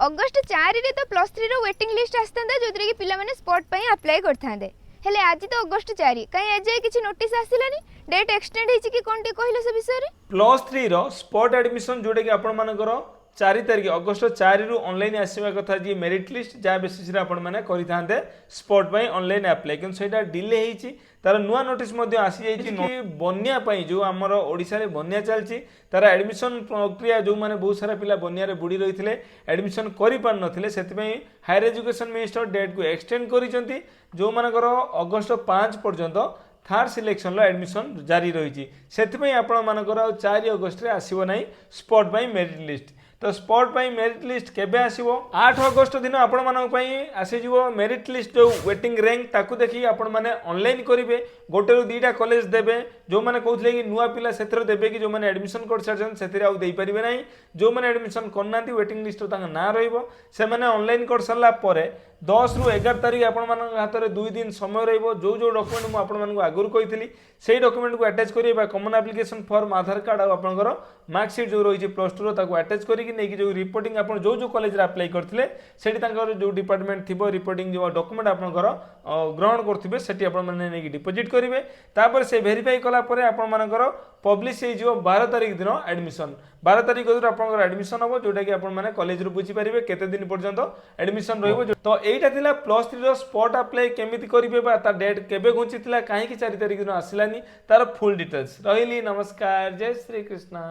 August 4 रे तो +3 रो waiting list आस्तांदा जोद्रे कि पिला माने स्पॉट पई अप्लाई करथांदे हेले आज तो अगस्ट 4 कहीं आज किसी नोटिस आसिलानी डेट एक्सटेंड हेछि कि कोनटी कहिलो से विषय रे +3 रो स्पॉट एडमिशन जोड़े कि आपण मानकर 4 तारिख अगस्ट 4 रु ऑनलाइन आसवा कथा जी मेरिट लिस्ट जहाँ बेसिस रे आपण माने करिथांते स्पॉट पई ऑनलाइन अप्लाई किन सेटा डिले हेछि तार नुआ नोटिस मध्य आसी जाइछि कि बन्या पई जो हमर ओडिसा रे बन्या चलछि तार एडमिशन प्रक्रिया जो माने बहुत सारा पिला बन्या रे बुडी रहिथिले एडमिशन करि पार नथिले सेति पई हायर एजुकेशन मिनिस्टर डेट को एक्सटेंड करिसंती जो मानकर अगस्ट 5 पर्यंत थर्ड सिलेक्शन लो एडमिशन जारी रही से आपण मानकर 4 अगस्ट रे आसीबो नाही स्पॉट बाय मेरिट लिस्ट तो स्पॉट बाय मेरिट लिस्ट केबे आसीबो 8 अगस्ट दिन आपण मानक पई आसी जीवो मेरिट लिस्ट जो वेटिंग रैंक ताकू देखि आपण माने ऑनलाइन करिवे गोटे रु दीटा कॉलेज देबे जो माने कहउथले कि नुआ पिला सेथरो देबे कि जो माने एडमिशन कर सारछन सेथिरे आउ देई परिबे नाही जो माने एडमिशन करनांती वेटिंग लिस्ट तांग ना रहइबो से माने ऑनलाइन कर सरला परे 10 रु 11 तारिख आपण मानक हाथ 2 दिन समय रहइबो जो जो डॉक्यूमेंट मु आपण मानक आगुर कहितली सेही डॉक्यूमेंट को अटैच करिबा कॉमन एप्लीकेशन फॉर्म आधार कार्ड आ आपनकर मार्कशीट जो रही +2 रो ताको अटैच करिकि नै कि जो रिपोर्टिंग आपण जो जो कॉलेज रे अप्लाई करथिले सेठी तांकर जो डिपार्टमेंट थिबो रिपोर्टिंग जो डॉक्यूमेंट आपनकर ग्रहण करथिबे सेठी आपण माने नै कि डिपॉजिट करिवे तापर से वेरीफाई कला परे आपण मानकर पब्लिश हे जो 12 तारिख दिन एडमिशन 12 तारिख दिन आपनकर एडमिशन हो जोटा कि आपण माने कॉलेज रो बुझी परिबे केते दिन पर्यंत एडमिशन रहइबो तो एटा थिला +3 रो स्पॉट अप्लाई केमिति करिवे बा ता डेट केबे घुंचितला काहे कि 4 तारिख दिन आसिलानी तार फुल डिटेल्स रहिली नमस्कार जय श्री कृष्ण।